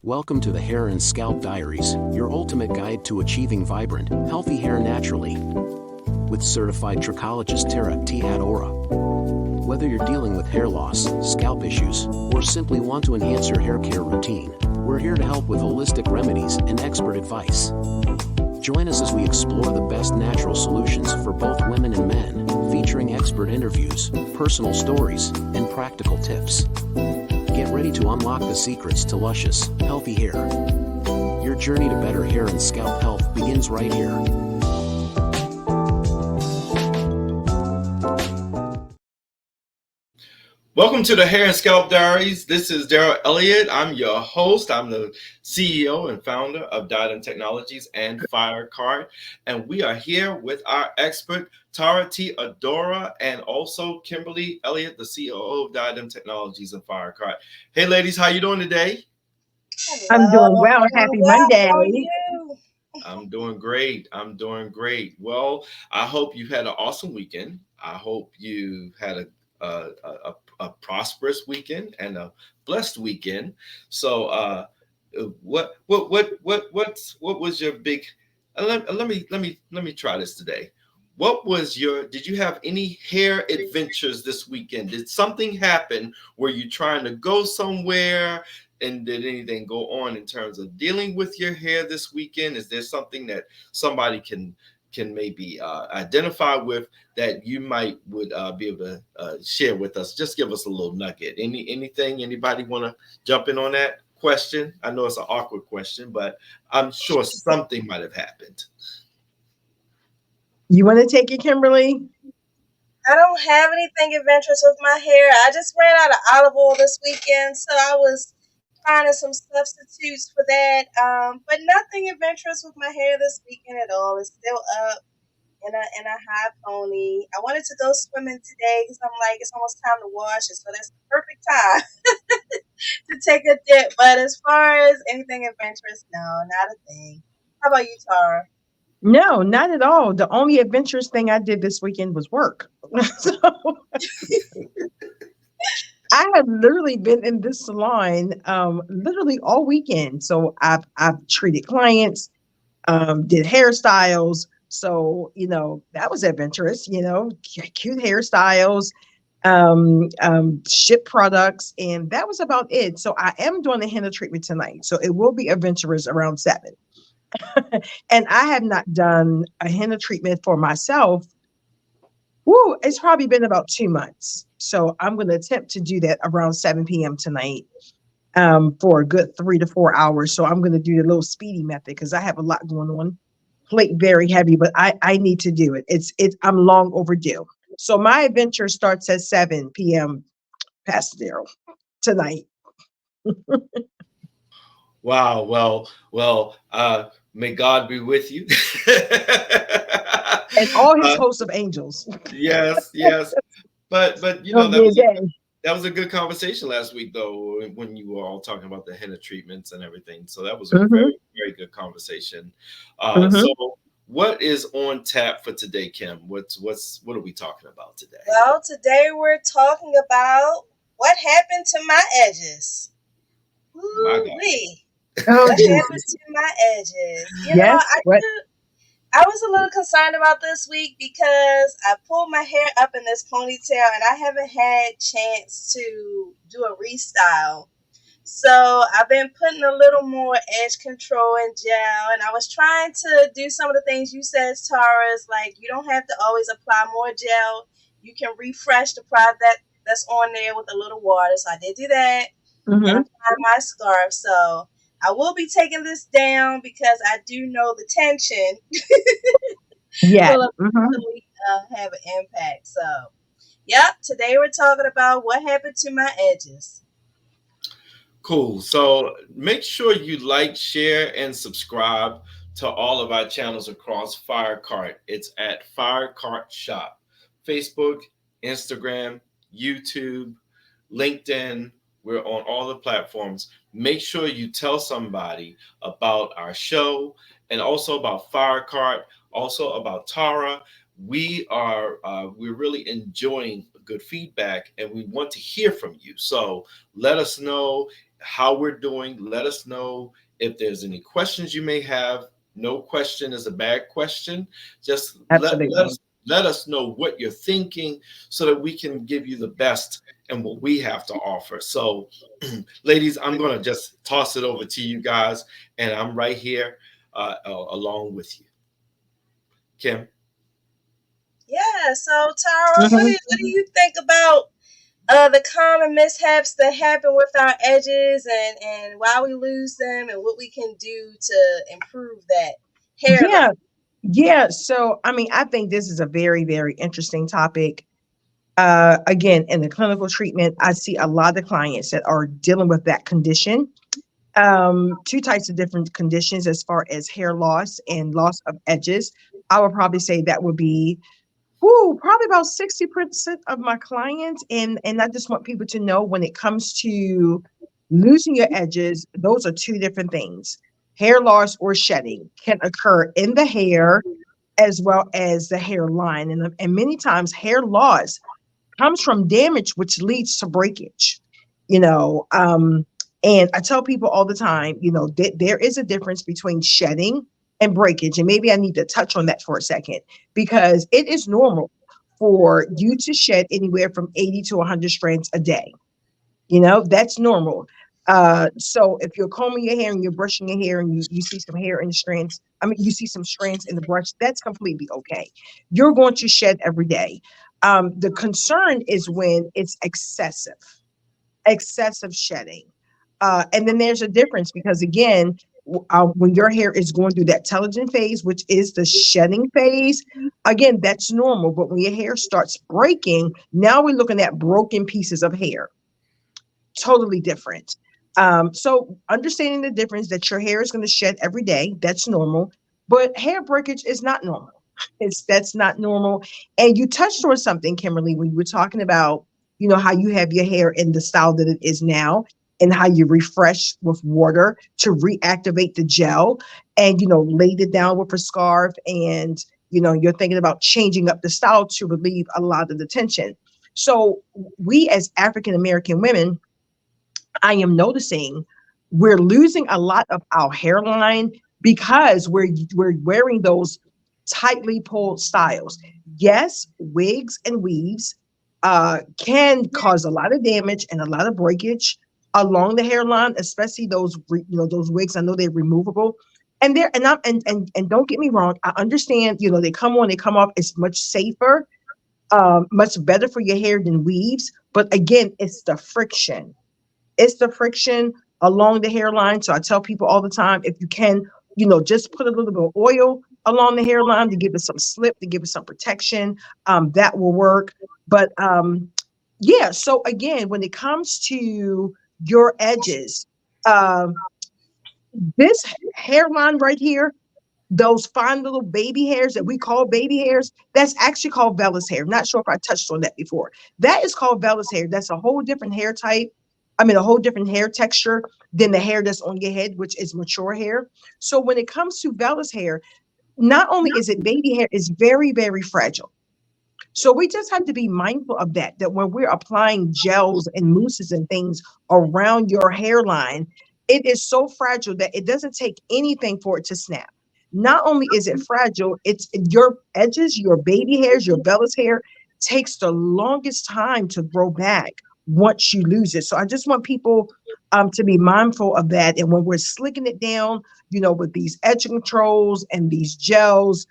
Welcome to the Hair and Scalp Diaries, your ultimate guide to achieving vibrant, healthy hair naturally. With certified trichologist Tara T. Adora. Whether you're dealing with hair loss, scalp issues, or simply want to enhance your hair care routine, we're here to help with holistic remedies and expert advice. Join us as we explore the best natural solutions for both women and men, featuring expert interviews, personal stories, and practical tips. Get ready to unlock the secrets to luscious, healthy hair. Your journey to better hair and scalp health begins right here. Welcome to the Hair and Scalp Diaries. This is Darryl Elliott. I'm your host. I'm the CEO and founder of Diadem Technologies and FireCART. And we are here with our expert, Tara T. Adora, and also Kimberly Elliott, the COO of Diadem Technologies and FireCART. Hey, ladies, how you doing today? Hello. I'm doing well. Happy Monday. How are you? I'm doing great. Well, I hope you had an awesome weekend. I hope you had a prosperous weekend and a blessed weekend. So, what was your big? Let me try this today. Did you have any hair adventures this weekend? Did something happen? Were you trying to go somewhere? And did anything go on in terms of dealing with your hair this weekend? Is there something that somebody can maybe identify with that you would be able to share with us? Just give us a little nugget. Anything? Anybody want to jump in on that question? I know it's an awkward question, but I'm sure something might have happened. You want to take it, Kimberly? I don't have anything adventurous with my hair. I just ran out of olive oil this weekend, so I was finding some substitutes for that. But nothing adventurous with my hair this weekend at all. It's still up in a high pony. I wanted to go swimming today because I'm like, it's almost time to wash it, so that's the perfect time to take a dip. But as far as anything adventurous, no, not a thing. How about you, Tara? No, not at all. The only adventurous thing I did this weekend was work. So, I have literally been in this salon literally all weekend. So I've treated clients, did hairstyles. So, that was adventurous, cute hairstyles, ship products, and that was about it. So I am doing a henna treatment tonight. So it will be adventurous around 7. And I have not done a henna treatment for myself. It's probably been about 2 months. So I'm going to attempt to do that around 7 p.m. tonight for a good 3 to 4 hours. So I'm going to do the little speedy method because I have a lot going on. Plate very heavy, but I need to do it. I'm long overdue. So my adventure starts at 7 p.m. Pastor Darryl tonight. Wow. Well, may God be with you. And all his hosts of angels. Yes. But that was a good conversation last week, though, when you were all talking about the henna treatments and everything. So that was a very, very good conversation. So what is on tap for today, Kim? What are we talking about today? Well, today we're talking about what happened to my edges. My God. What happened to my edges? I was a little concerned about this week because I pulled my hair up in this ponytail and I haven't had chance to do a restyle. So I've been putting a little more edge control and gel, and I was trying to do some of the things you said, Tara. It's like you don't have to always apply more gel. You can refresh the product that's on there with a little water. So I did do that and apply my scarf. So I will be taking this down because I do know the tension will eventually have an impact. So, today we're talking about what happened to my edges. Cool. So make sure you like, share, and subscribe to all of our channels across FireCART. It's at FireCART Shop. Facebook, Instagram, YouTube, LinkedIn. We're on all the platforms. Make sure you tell somebody about our show and also about FireCART, also about Tara. We're really enjoying good feedback and we want to hear from you. So let us know how we're doing. Let us know if there's any questions you may have. No question is a bad question. Just let us know what you're thinking so that we can give you the best and what we have to offer. So, ladies, I'm going to just toss it over to you guys, and I'm right here along with you. Kim? Yeah, so Tara, what do you think about the common mishaps that happen with our edges and why we lose them and what we can do to improve that hairline? Yeah. So, I mean, I think this is a very, very interesting topic. Again, in the clinical treatment, I see a lot of clients that are dealing with that condition. Two types of different conditions as far as hair loss and loss of edges. I would probably say that would be probably about 60% of my clients. And I just want people to know when it comes to losing your edges, those are two different things. Hair loss or shedding can occur in the hair as well as the hairline. And many times hair loss comes from damage, which leads to breakage, you know. And I tell people all the time, you know, there is a difference between shedding and breakage. And maybe I need to touch on that for a second, because it is normal for you to shed anywhere from 80 to 100 strands a day. You know, that's normal. So if you're combing your hair and you're brushing your hair and you see some hair in the strands, I mean, you see some strands in the brush, that's completely okay. You're going to shed every day. The concern is when it's excessive shedding. And then there's a difference because, again, when your hair is going through that telogen phase, which is the shedding phase, again, that's normal. But when your hair starts breaking, now we're looking at broken pieces of hair. Totally different. So understanding the difference that your hair is going to shed every day, that's normal. But hair breakage is not normal. That's not normal. And you touched on something, Kimberly, when you were talking about, you know, how you have your hair in the style that it is now and how you refresh with water to reactivate the gel and, you know, laid it down with a scarf. And, you know, you're thinking about changing up the style to relieve a lot of the tension. So we as African American women, I am noticing we're losing a lot of our hairline because we're wearing those tightly pulled styles. Yes, wigs and weaves can cause a lot of damage and a lot of breakage along the hairline, especially those those wigs. I know they're removable, and they're and I'm and don't get me wrong. I understand, you know, they come on, they come off. It's much safer, much better for your hair than weaves. But again, it's the friction. It's the friction along the hairline. So I tell people all the time, if you can, you know, just put a little bit of oil along the hairline to give it some slip, to give it some protection. That will work. But yeah, so again, when it comes to your edges, this hairline right here, those fine little baby hairs that we call baby hairs, that's actually called vellus hair. Not sure if I touched on that before. That is called vellus hair. That's a whole different hair type. I mean, a whole different hair texture than the hair that's on your head, which is mature hair. So when it comes to vellus hair, not only is it baby hair, it's very, very fragile. So we just have to be mindful of that when we're applying gels and mousses and things around your hairline, it is so fragile that it doesn't take anything for it to snap. Not only is it fragile, it's your edges, your baby hairs, your vellus hair takes the longest time to grow back once you lose it. So I just want people to be mindful of that. And when we're slicking it down, you know, with these edge controls and these gels,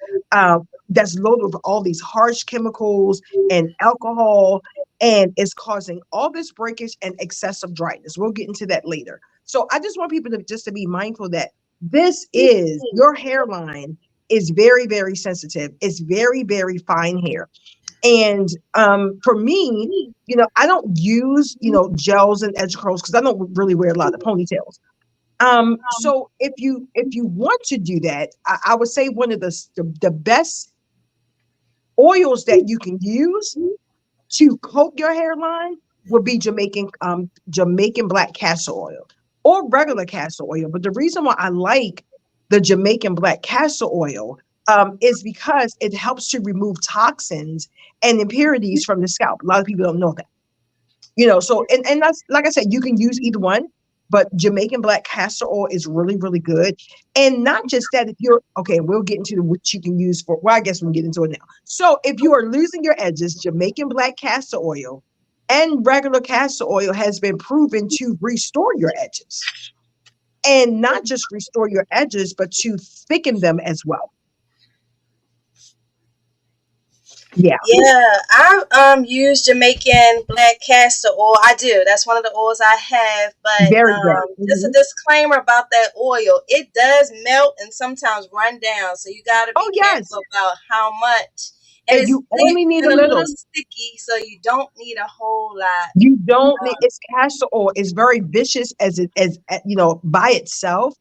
that's loaded with all these harsh chemicals and alcohol, and it's causing all this breakage and excessive dryness. We'll get into that later. So I just want people to just to be mindful that this is your hairline is very, very sensitive. It's very, very fine hair. And for me, you know, I don't use, you know, gels and edge curls because I don't really wear a lot of ponytails. So if you want to do that, I would say one of the best oils that you can use to coat your hairline would be Jamaican black castor oil or regular castor oil. But the reason why I like the Jamaican black castor oil is because it helps to remove toxins and impurities from the scalp. A lot of people don't know that. You know, so and that's like I said, you can use either one. But Jamaican black castor oil is really, really good. And not just that, if you're okay, we'll get into what you can use for. Well, I guess we can get into it now. So if you are losing your edges, Jamaican black castor oil and regular castor oil has been proven to restore your edges. And not just restore your edges, but to thicken them as well. Yeah. Yeah, I use Jamaican black castor oil. I do. That's one of the oils I have. But Very good. just a disclaimer about that oil: it does melt and sometimes run down. So you got to be Oh, yes. careful about how much. And And it's you thick only need and a a little little. sticky, so you don't need a whole lot. You don't need it's castor oil. It's very vicious as it as by itself.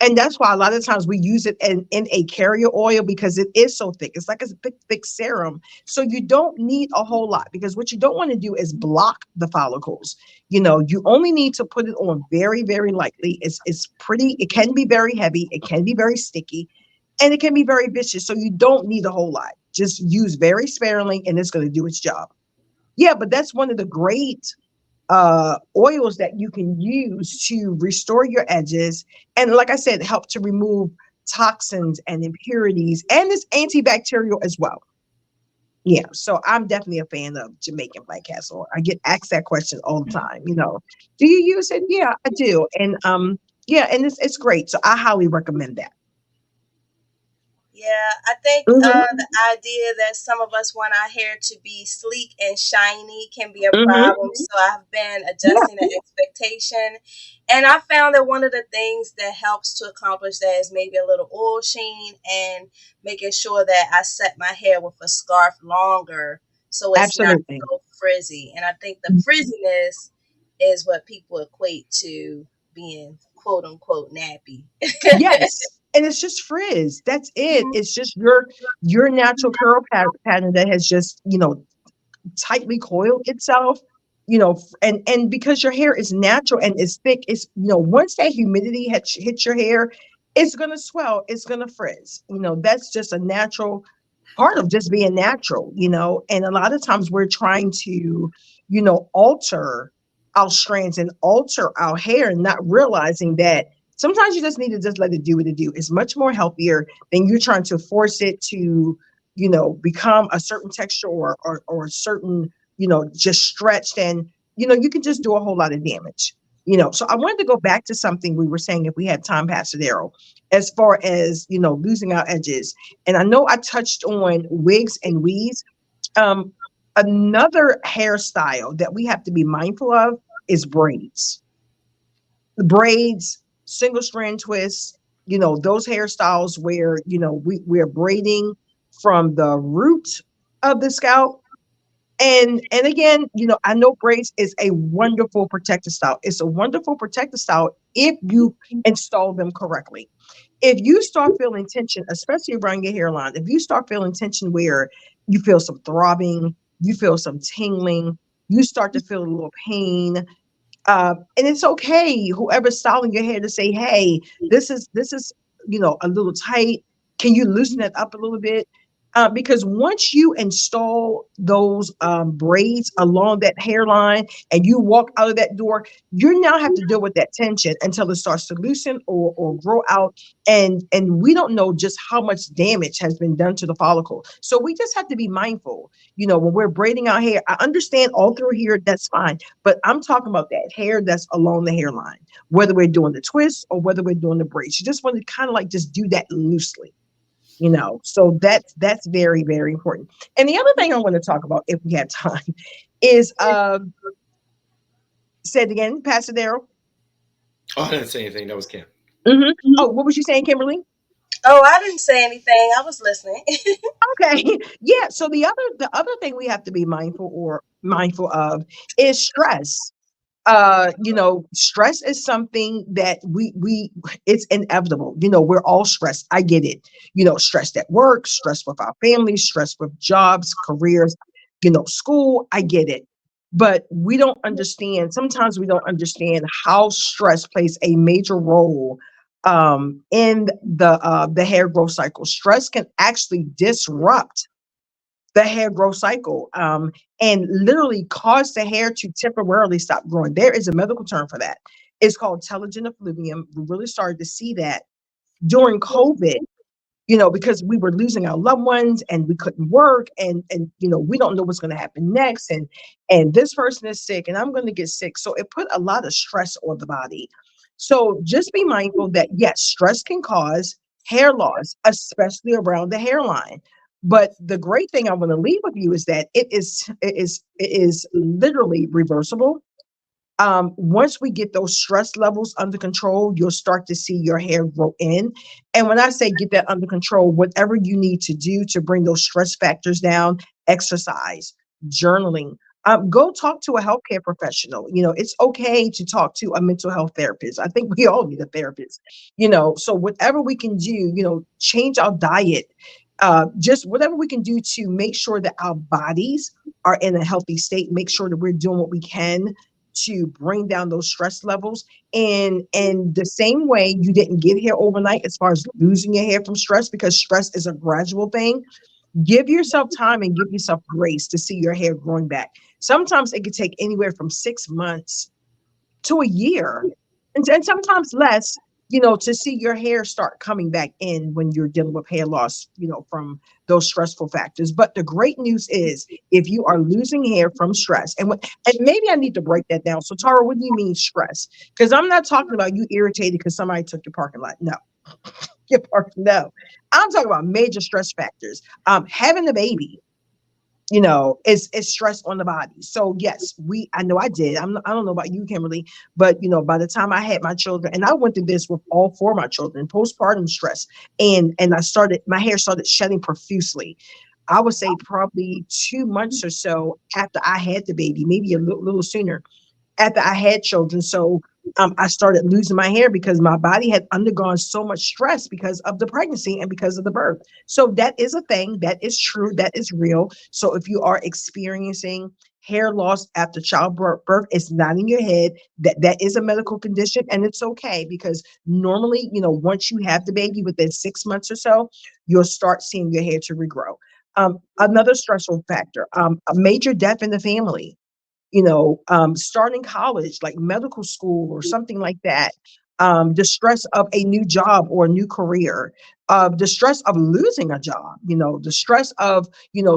And that's why a lot of times we use it in a carrier oil because it is so thick. It's like a thick serum. So you don't need a whole lot because what you don't want to do is block the follicles. You only need to put it on very, very lightly. It's pretty, it can be very heavy, it can be very sticky, and it can be very vicious. So you don't need a whole lot. Just use very sparingly and it's going to do its job. Yeah, but that's one of the great oils that you can use to restore your edges. And like I said, help to remove toxins and impurities. And it's antibacterial as well. Yeah, so I'm definitely a fan of Jamaican black castor oil. I get asked that question all the time. Do you use it? Yeah, I do. And yeah, and it's great. So I highly recommend that. Yeah, I think Mm-hmm. the idea that some of us want our hair to be sleek and shiny can be a Mm-hmm. problem. So I've been Yeah, adjusting the expectation. And I found that one of the things that helps to accomplish that is maybe a little oil sheen and making sure that I set my hair with a scarf longer so it's not absolutely. so frizzy. And I think the frizziness is what people equate to being quote unquote nappy. Yes. And it's just frizz. That's it. It's just your natural curl pattern that has just, tightly coiled itself, and because your hair is natural and it's thick, it's, once that humidity hits your hair, it's going to swell, it's going to frizz. That's just a natural part of just being natural, and a lot of times we're trying to, alter our strands and alter our hair, not realizing that sometimes you just need to just let it do what it do. It's much more healthier than you're trying to force it to, become a certain texture or a certain, just stretched, and, you can just do a whole lot of damage. So I wanted to go back to something we were saying if we had time, Pastor Darryl, as far as, losing our edges. And I know I touched on wigs and weaves. Um, Another hairstyle that we have to be mindful of is braids. The braids, single strand twists, those hairstyles where, we're braiding from the root of the scalp. And again, I know braids is a wonderful protective style. It's a wonderful protective style if you install them correctly. If you start feeling tension, especially around your hairline, if you start feeling tension where you feel some throbbing, you feel some tingling, you start to feel a little pain, and it's okay, whoever's styling your hair, to say, hey, this is a little tight. Can you loosen it up a little bit? Because once you install those braids along that hairline and you walk out of that door, you now have to deal with that tension until it starts to loosen or grow out. And we don't know just how much damage has been done to the follicle. So we just have to be mindful. When we're braiding our hair, I understand all through here, that's fine. But I'm talking about that hair that's along the hairline, whether we're doing the twist or whether we're doing the braids. You just want to kind of like just do that loosely. So that's very, very important. And the other thing I want to talk about, if we have time, is say it again, Pastor Darryl. Oh, I didn't say anything. That was Kim. Mm-hmm. Oh, what was you saying, Kimberly? Oh, I didn't say anything. I was listening. Okay. Yeah. So the other thing we have to be mindful of is stress. Stress is something that we it's inevitable. We're all stressed. I get it. Stressed at work, stressed with our families, stressed with jobs, careers, school. I get it. But we don't understand. Sometimes we don't understand how stress plays a major role in the hair growth cycle. Stress can actually disrupt the hair growth cycle, and literally cause the hair to temporarily stop growing. There is a medical term for that. It's called telogen effluvium. We really started to see that during COVID, because we were losing our loved ones and we couldn't work, and we don't know what's going to happen next, and this person is sick and I'm going to get sick. So it put a lot of stress on the body. So just be mindful that yes, stress can cause hair loss, especially around the hairline. But the great thing I want to leave with you is that it is literally reversible. Once we get those stress levels under control, you'll start to see your hair grow in. And when I say get that under control, whatever you need to do to bring those stress factors down, exercise, journaling, go talk to a healthcare professional. It's okay to talk to a mental health therapist. I think we all need a therapist, so whatever we can do, change our diet, just whatever we can do to make sure that our bodies are in a healthy state, make sure that we're doing what we can to bring down those stress levels. And the same way you didn't get here overnight as far as losing your hair from stress, because stress is a gradual thing. Give yourself time and give yourself grace to see your hair growing back. Sometimes it could take anywhere from 6 months to a year, and sometimes less, to see your hair start coming back in when you're dealing with hair loss, from those stressful factors. But the great news is if you are losing hair from stress, and maybe I need to break that down. So Tara, what do you mean stress? Because I'm not talking about you irritated because somebody took your parking lot. No. No. I'm talking about major stress factors. Having a baby, is stress on the body. So yes, I know I did. I don't know about you, Kimberly, but by the time I had my children, and I went through this with all 4 of my children, postpartum stress, and my hair started shedding profusely. I would say probably 2 months or so after I had the baby, maybe a little sooner after I had children. So I started losing my hair because my body had undergone so much stress because of the pregnancy and because of the birth. So that is a thing. That is true. That is real. So if you are experiencing hair loss after childbirth, it's not in your head. That is a medical condition, and it's okay, because normally, once you have the baby, within 6 months or so, you'll start seeing your hair to regrow. Another stressful factor, a major death in the family. Starting college, like medical school or something like that, the stress of a new job or a new career, the stress of losing a job, the stress of,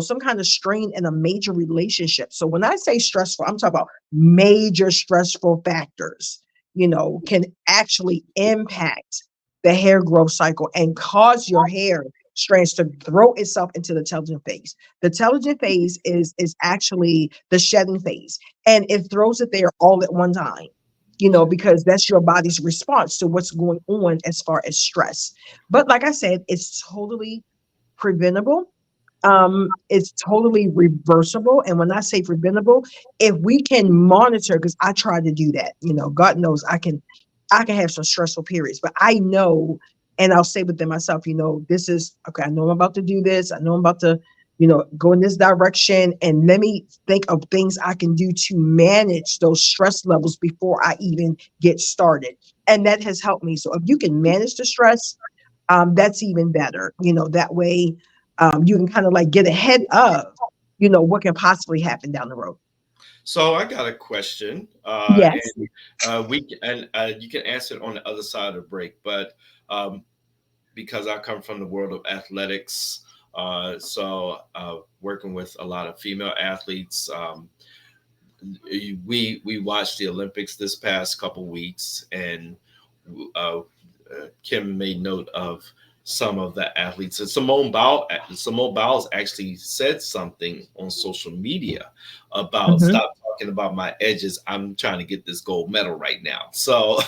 some kind of strain in a major relationship. So when I say stressful, I'm talking about major stressful factors, can actually impact the hair growth cycle and cause your hair strands to throw itself into the telogen phase. The telogen phase is actually the shedding phase, and it throws it there all at one time, because that's your body's response to what's going on as far as stress. But like I said, it's totally preventable. It's totally reversible. And when I say preventable, if we can monitor, because I try to do that, God knows I can have some stressful periods, but I know, and I'll say within myself, this is okay. I know I'm about to do this. I know I'm about to, go in this direction. And let me think of things I can do to manage those stress levels before I even get started. And that has helped me. So if you can manage the stress, that's even better. That way you can kind of like get ahead of, what can possibly happen down the road. So I got a question. Yes. And you can answer it on the other side of the break, but because I come from the world of athletics, so working with a lot of female athletes, we watched the Olympics this past couple weeks, and Kim made note of some of the athletes. And Simone Biles actually said something on social media about stop talking about my edges. I'm trying to get this gold medal right now. So,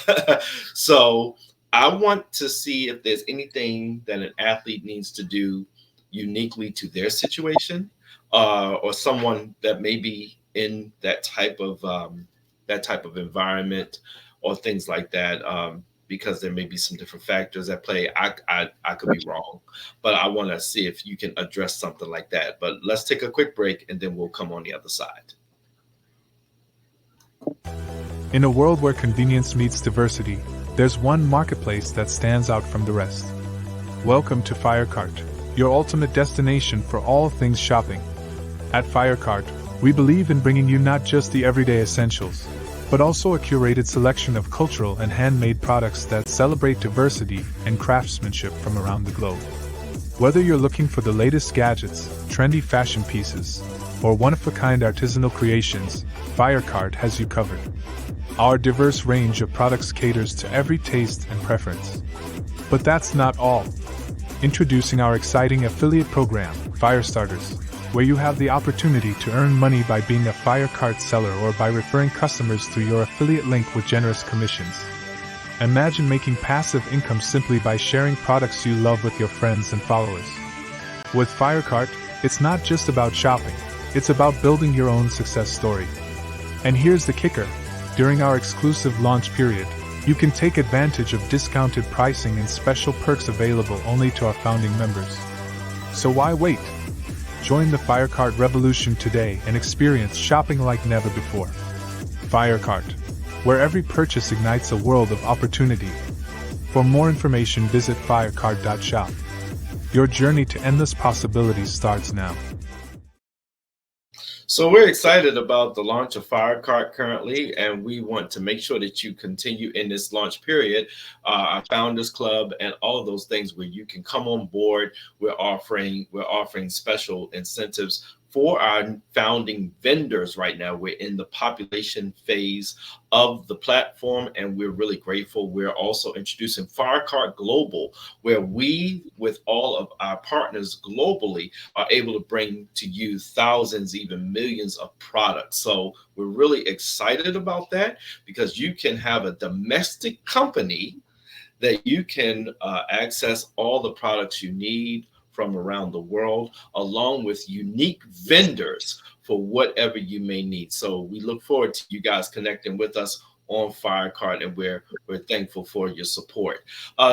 so I want to see if there's anything that an athlete needs to do uniquely to their situation, or someone that may be in that type of environment or things like that. Because there may be some different factors at play. I could be wrong, but I want to see if you can address something like that. But let's take a quick break and then we'll come on the other side. In a world where convenience meets diversity, there's one marketplace that stands out from the rest. Welcome to FireCART, your ultimate destination for all things shopping. At FireCART, we believe in bringing you not just the everyday essentials, but also a curated selection of cultural and handmade products that celebrate diversity and craftsmanship from around the globe. Whether you're looking for the latest gadgets, trendy fashion pieces, or one-of-a-kind artisanal creations, FireCART has you covered. Our diverse range of products caters to every taste and preference. But that's not all. Introducing our exciting affiliate program, Firestarters, where you have the opportunity to earn money by being a FireCART seller or by referring customers through your affiliate link with generous commissions. Imagine making passive income simply by sharing products you love with your friends and followers. With FireCART, it's not just about shopping, it's about building your own success story. And here's the kicker. During our exclusive launch period, you can take advantage of discounted pricing and special perks available only to our founding members. So why wait? Join the FireCART revolution today and experience shopping like never before. FireCART, where every purchase ignites a world of opportunity. For more information, visit firecart.shop. Your journey to endless possibilities starts now. So we're excited about the launch of FireCART currently, and we want to make sure that you continue in this launch period, our Founders Club and all of those things where you can come on board. We're offering special incentives for our founding vendors right now. We're in the population phase of the platform, and we're really grateful. We're also introducing FireCART Global, where we, with all of our partners globally, are able to bring to you thousands, even millions of products. So we're really excited about that, because you can have a domestic company that you can access all the products you need from around the world, along with unique vendors for whatever you may need. So we look forward to you guys connecting with us on FireCART, and we're thankful for your support.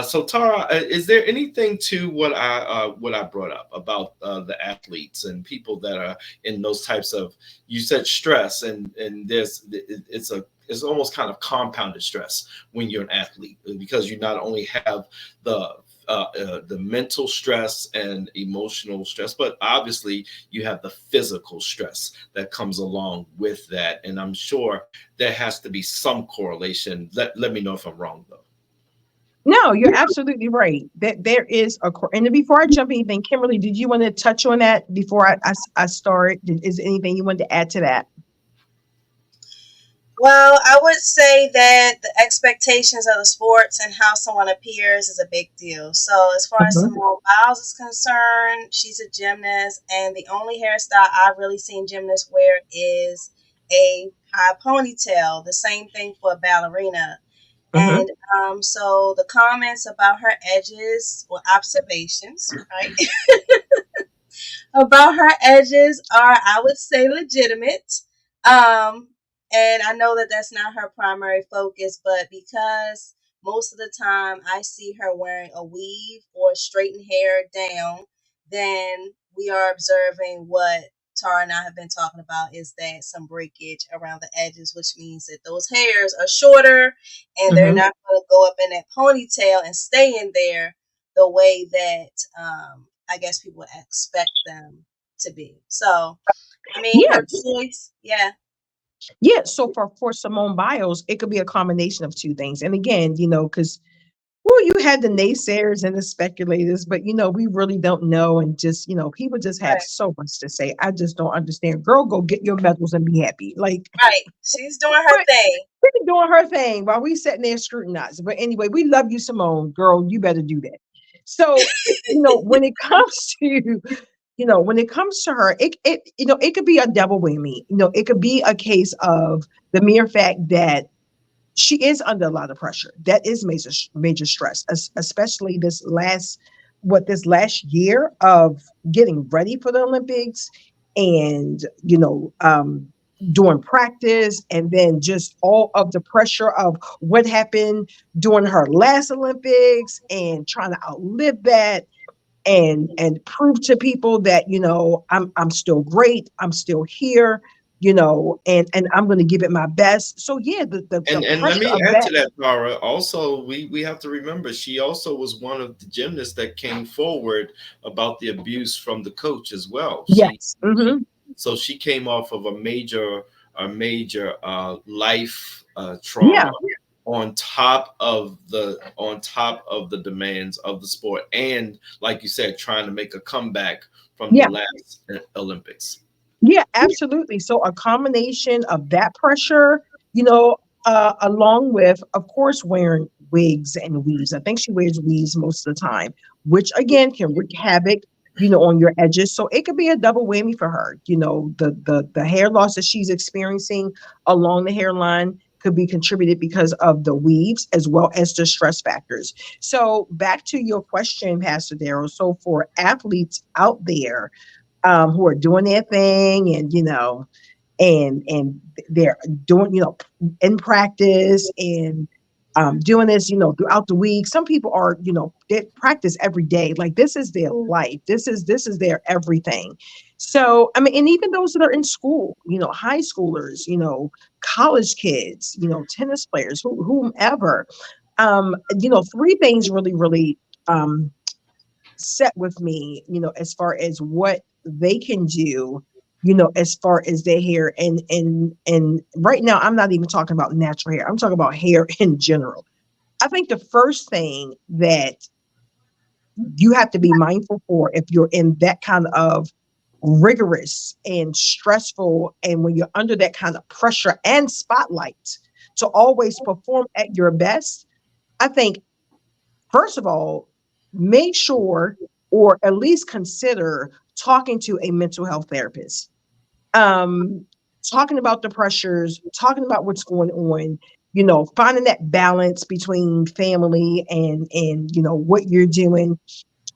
So Tara, is there anything to what I brought up about the athletes and people that are in those types of, you said stress, and it's almost kind of compounded stress when you're an athlete, because you not only have the mental stress and emotional stress, but obviously you have the physical stress that comes along with that. And I'm sure there has to be some correlation. Let me know if I'm wrong, though. No, you're absolutely right. That there is and before I jump anything, Kimberly, did you want to touch on that before I start? Is there anything you wanted to add to that? Well, I would say that the expectations of the sports and how someone appears is a big deal. So as far as Simone Biles is concerned, she's a gymnast, and the only hairstyle I've really seen gymnasts wear is a high ponytail. The same thing for a ballerina. And so the comments about her edges, or observations, right, about her edges are, I would say, legitimate. And I know that that's not her primary focus, but because most of the time I see her wearing a weave or straightened hair down, then we are observing what Tara and I have been talking about, is that some breakage around the edges, which means that those hairs are shorter and they're not going to go up in that ponytail and stay in there the way that I guess people would expect them to be. So, I mean, her choice, Yeah, so for Simone Biles, it could be a combination of two things. And again, because you had the naysayers and the speculators, but we really don't know, and just people just have so much to say. I just don't understand. Girl, go get your medals and be happy. Like, right, she's doing her thing. She's doing her thing while we sitting there scrutinizing. But anyway, we love you, Simone. Girl, you better do that. So when it comes to when it comes to her, it could be a double whammy. It could be a case of the mere fact that she is under a lot of pressure. That is major stress, especially this last year of getting ready for the Olympics, and doing practice, and then just all of the pressure of what happened during her last Olympics, and trying to outlive that, and prove to people that I'm still great, I'm still here, and I'm going to give it my best. So yeah, the and let me add to that, Tara. Also, we have to remember, she also was one of the gymnasts that came forward about the abuse from the coach as well. So she came off of a major life trauma Yeah. on top of the demands of the sport, and like you said, trying to make a comeback from the Yeah. last Olympics. Yeah, absolutely. So a combination of that pressure, along with, of course, wearing wigs and weaves. I think she wears weaves most of the time, which again can wreak havoc, on your edges. So it could be a double whammy for her. The hair loss that she's experiencing along the hairline could be contributed because of the weaves as well as the stress factors. So back to your question, Pastor Darryl. So for athletes out there who are doing their thing, and and they're doing, in practice, and doing this, throughout the week. Some people are, they practice every day. Like this is their life. This is their everything. So, I mean, and even those that are in school, high schoolers, college kids, tennis players, whomever, three things really, really, set with me, as far as what they can do, as far as their hair. And right now, I'm not even talking about natural hair. I'm talking about hair in general. I think the first thing that you have to be mindful for, if you're in that kind of rigorous and stressful, and when you're under that kind of pressure and spotlight to always perform at your best, I think, first of all, make sure, or at least consider, talking to a mental health therapist. Um, Talking about the pressures, talking about what's going on, finding that balance between family and what you're doing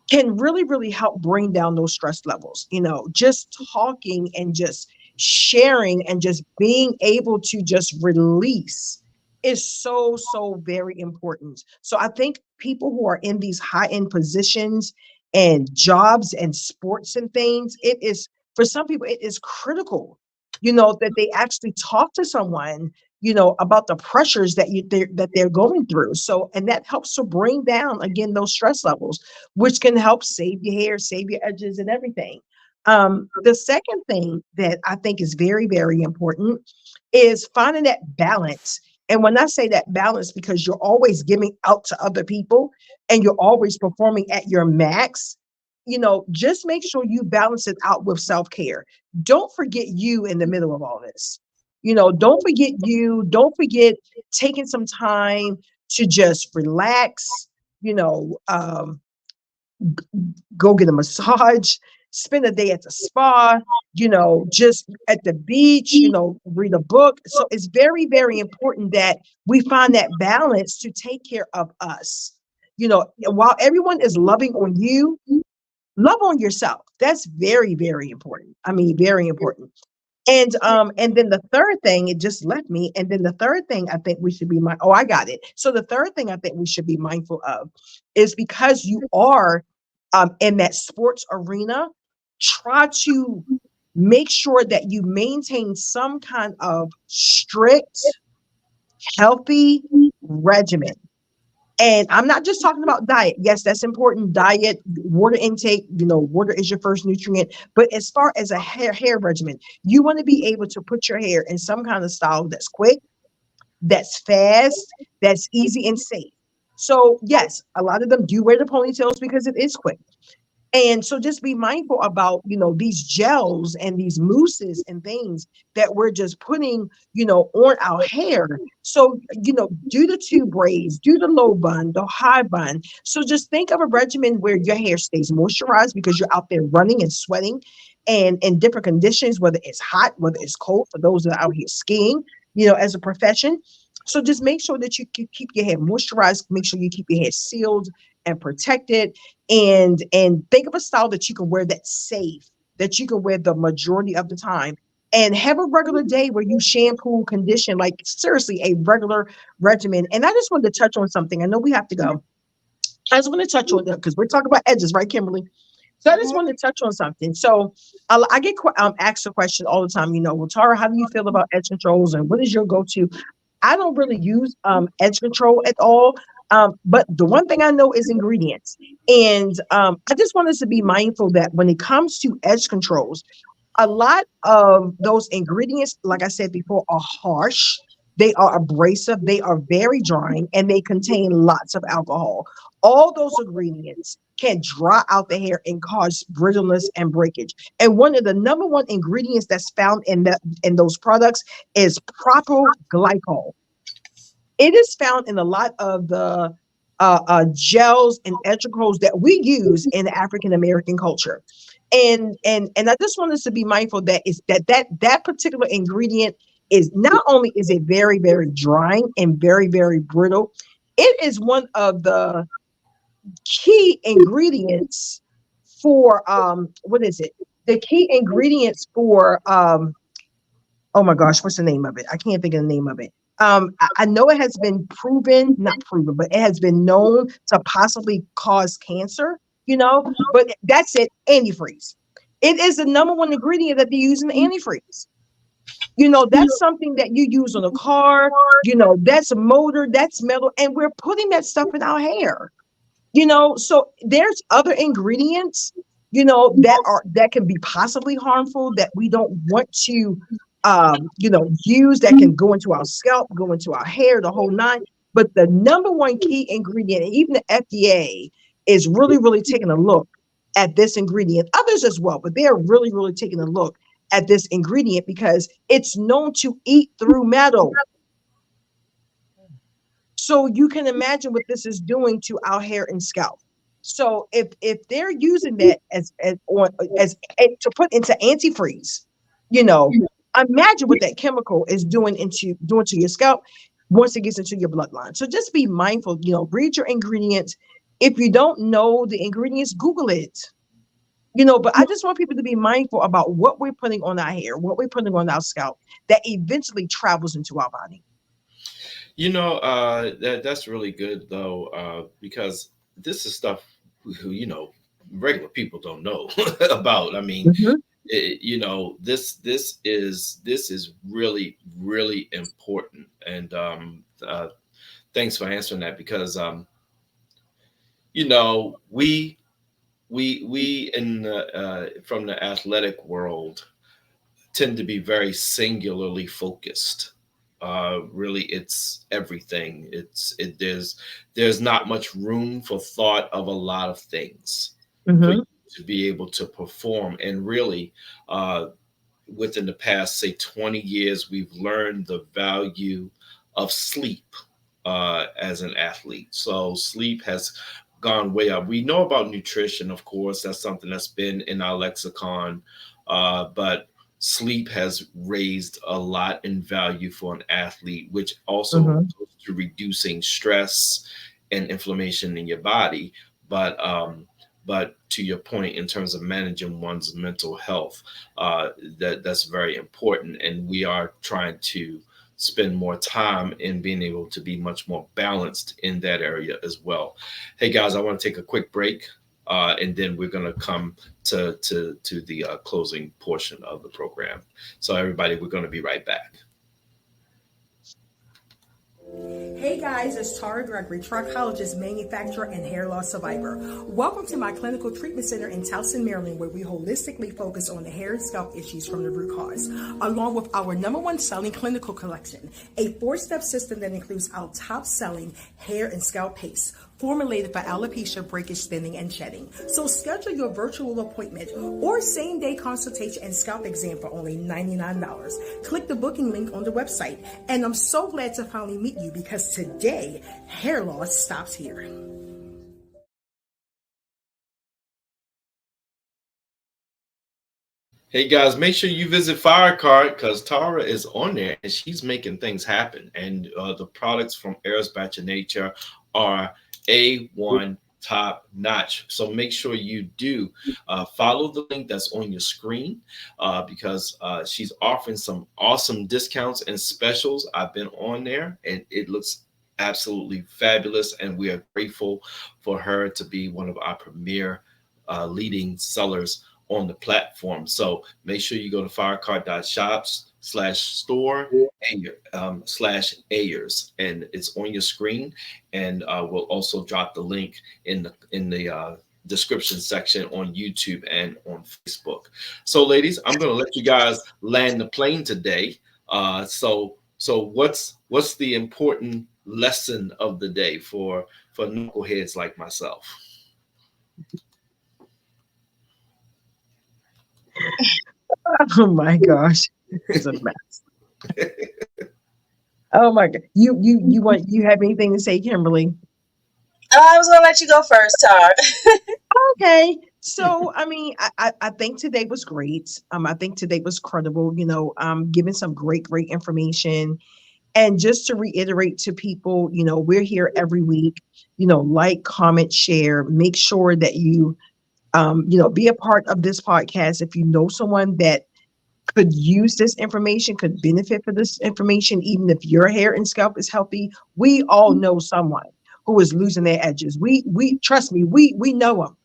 can really, really help bring down those stress levels. Just talking and just sharing and just being able to just release is so, so very important. So I think people who are in these high end positions and jobs and sports and things, it is, for some people, it is critical, that they actually talk to someone, about the pressures that they're going through. So, and that helps to bring down, again, those stress levels, which can help save your hair, save your edges, and everything. The second thing that I think is very, very important is finding that balance. And when I say that balance, because you're always giving out to other people and you're always performing at your max, just make sure you balance it out with self care. Don't forget you in the middle of all this. Don't forget you. Don't forget taking some time to just relax, you know, um, go get a massage, spend a day at the spa, just at the beach, read a book. So it's very, very important that we find that balance to take care of us. While everyone is loving on you, love on yourself. That's very, very important. I mean, very important. And then the third thing, it just left me. And then the third thing I think we should be oh, I got it. So the third thing I think we should be mindful of is, because you are in that sports arena, try to make sure that you maintain some kind of strict, healthy regimen. And I'm not just talking about diet. Yes, that's important. Diet, water intake, water is your first nutrient. But as far as a hair regimen, you want to be able to put your hair in some kind of style that's quick, that's fast, that's easy and safe. So yes, a lot of them do wear the ponytails because it is quick. And so just be mindful about, these gels and these mousses and things that we're just putting, on our hair. So, do the two braids, do the low bun, the high bun. So just think of a regimen where your hair stays moisturized, because you're out there running and sweating and in different conditions, whether it's hot, whether it's cold, for those that are out here skiing, as a profession. So just make sure that you keep your hair moisturized, make sure you keep your hair sealed and protected, and think of a style that you can wear that's safe, that you can wear the majority of the time, and have a regular day where you shampoo, condition, like seriously, a regular regimen. And I just wanted to touch on something. I know we have to go. I just want to touch on that because we're talking about edges, right, Kimberly? So I just want to touch on something. So I get asked a question all the time, well, Tara, how do you feel about edge controls, and what is your go-to? I don't really use edge control at all. But the one thing I know is ingredients. And I just want us to be mindful that when it comes to edge controls, a lot of those ingredients, like I said before, are harsh. They are abrasive, they are very drying, and they contain lots of alcohol. All those ingredients can dry out the hair and cause brittleness and breakage. And one of the number one ingredients that's found in those products is propyl glycol. It is found in a lot of the gels and etricals that we use in African American culture. And I just want us to be mindful that is that particular ingredient is not only is it very, very drying and very, very brittle, it is one of the key ingredients for what is it? The key ingredients for oh my gosh, what's the name of it? I can't think of the name of it. I know it has been proven, not proven, but it has been known to possibly cause cancer, but that's it, antifreeze. It is the number one ingredient that they use in the antifreeze. That's something that you use on a car, that's a motor, that's metal, and we're putting that stuff in our hair. So there's other ingredients, that can be possibly harmful that we don't want to use, that can go into our scalp, go into our hair, the whole nine. But the number one key ingredient, and even the FDA is really, really taking a look at this ingredient, others as well, but they're really, really taking a look at this ingredient because it's known to eat through metal. So you can imagine what this is doing to our hair and scalp. So if they're using that as to put into antifreeze, imagine what that chemical is doing to your scalp once it gets into your bloodline. So just be mindful, read your ingredients. If you don't know the ingredients, Google it. But I just want people to be mindful about what we're putting on our hair, what we're putting on our scalp that eventually travels into our body. That's really good though, because this is stuff who regular people don't know about. I mean, this is really, really important. And thanks for answering that because we in from the athletic world tend to be very singularly focused. Really, it's everything. There's not much room for thought of a lot of things for you to be able to perform. And really, within the past, say 20 years, we've learned the value of sleep as an athlete. So sleep has gone way up. We know about nutrition, of course. That's something that's been in our lexicon, but sleep has raised a lot in value for an athlete, which also goes to reducing stress and inflammation in your body. But to your point, in terms of managing one's mental health, that's very important. And we are trying to spend more time in being able to be much more balanced in that area as well. Hey guys, I want to take a quick break. And then we're going to come to the closing portion of the program. So everybody, we're going to be right back. Hey guys, it's Tara Gregory, trichologist, manufacturer, and hair loss survivor. Welcome to my clinical treatment center in Towson, Maryland, where we holistically focus on the hair and scalp issues from the root cause, along with our #1 selling clinical collection, a 4-step system that includes our top selling hair and scalp paste, formulated for alopecia, breakage, thinning, and shedding. So schedule your virtual appointment or same-day consultation and scalp exam for only $99. Click the booking link on the website. And I'm so glad to finally meet you because today, hair loss stops here. Hey guys, make sure you visit FireCART because Tara is on there and she's making things happen. And the products from Ayurs Batch of Nature are A1 top notch. So make sure you do follow the link that's on your screen because she's offering some awesome discounts and specials. I've been on there and it looks absolutely fabulous. And we are grateful for her to be one of our premier leading sellers on the platform. So make sure you go to firecart.shops/store /Ayurs, and it's on your screen. And we'll also drop the link in the description section on YouTube and on Facebook. So ladies, I'm going to let you guys land the plane today. So So what's the important lesson of the day for knuckleheads like myself? Oh my gosh, it's a mess. Oh my God, you have anything to say, Kimberly? I was gonna let you go first, Tar. Okay. So, I mean, I think today was great. I think today was credible, giving some great information. And just to reiterate to people, we're here every week, like, comment, share, make sure that you, be a part of this podcast. If you know someone that could use this information, could benefit from this information, even if your hair and scalp is healthy, we all know someone who is losing their edges. We trust me, we know them.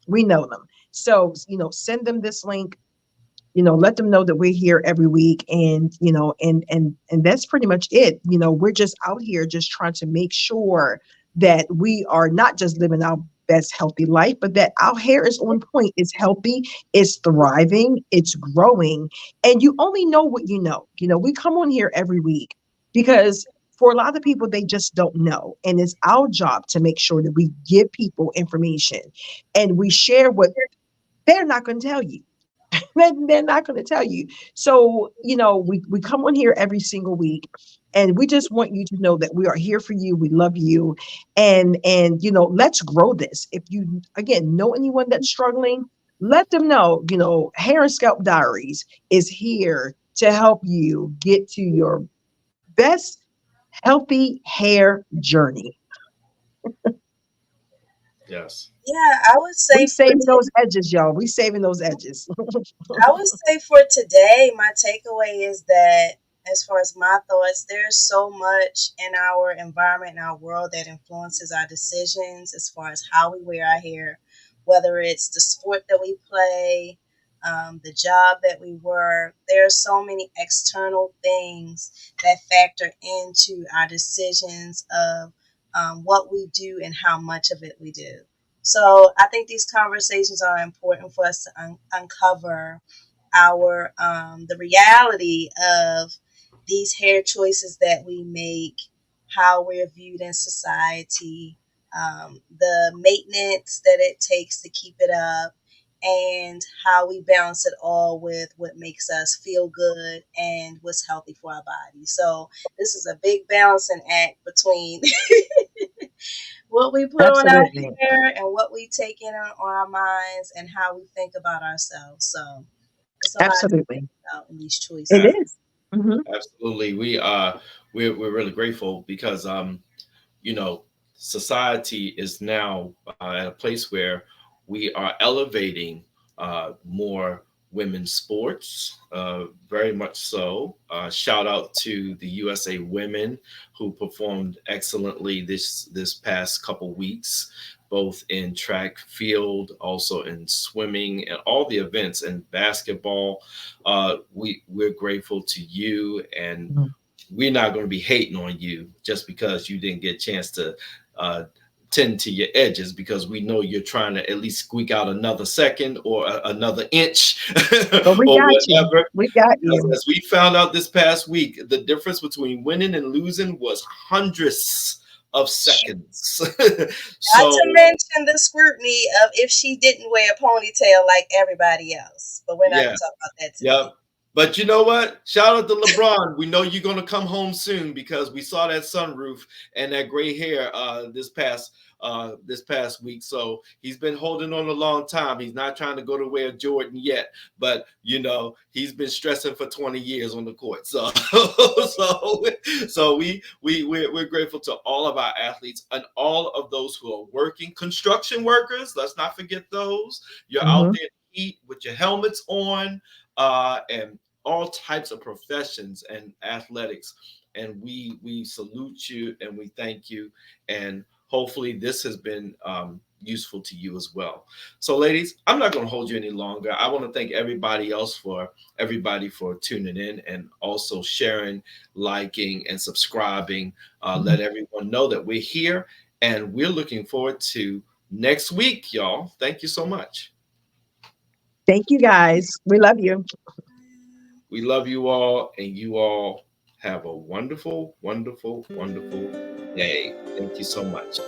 We know them. So, send them this link, let them know that we're here every week. And, and that's pretty much it. We're just out here just trying to make sure that we are not just living our best healthy life, but that our hair is on point, it's healthy, it's thriving, it's growing. And you only know what you know. We come on here every week because for a lot of people, they just don't know. And it's our job to make sure that we give people information and we share what they're not going to tell you. They're not going to tell you. So, we come on here every single week and we just want you to know that we are here for you. We love you. And, let's grow this. If you, again, know anyone that's struggling, let them know, Hair Scalp Diaries is here to help you get to your best healthy hair journey. Yes. Yeah, I would say we saving those edges, y'all. We saving those edges. I would say for today, my takeaway is that as far as my thoughts, there's so much in our environment, in our world that influences our decisions as far as how we wear our hair, whether it's the sport that we play, the job that we work. There are so many external things that factor into our decisions of what we do and how much of it we do. So I think these conversations are important for us to uncover our the reality of these hair choices that we make, how we're viewed in society, the maintenance that it takes to keep it up, and how we balance it all with what makes us feel good and what's healthy for our body. So this is a big balancing act between what we put on our Absolutely. hair and what we take in on our minds and how we think about ourselves. So it's a lot to think Absolutely. about in these It choices. is. Mhm. Absolutely. We're really grateful because you know, society is now at a place where we are elevating more women's sports, very much so. Shout out to the USA women who performed excellently this past couple weeks, both in track field, also in swimming, and all the events and basketball. We're grateful to you, and Mhm. we're not going to be hating on you just because you didn't get a chance to tend to your edges, because we know you're trying to at least squeak out another second or another inch But we or got you. whatever. We got Because you. as we found out this past week, the difference between winning and losing was hundreds of seconds. Not So to mention the scrutiny of if she didn't wear a ponytail like everybody else. But we're not yeah, going to talk about that today. yep. But you know what? Shout out to LeBron. We know you're gonna come home soon because we saw that sunroof and that gray hair this past week. So he's been holding on a long time. He's not trying to go to wear Jordan yet, but he's been stressing for 20 years on the court. So we're grateful to all of our athletes and all of those who are working. Construction workers, let's not forget those. You're out Mhm. there in the heat with your helmets on. And all types of professions and athletics. And we salute you and we thank you. And hopefully this has been useful to you as well. So, ladies, I'm not going to hold you any longer. I want to thank everybody for tuning in and also sharing, liking, and subscribing. Let everyone know that we're here, and we're looking forward to next week, y'all. Thank you so much. Thank you, guys. We love you. We love you all, and you all Have a wonderful, wonderful, wonderful day. Thank you so much.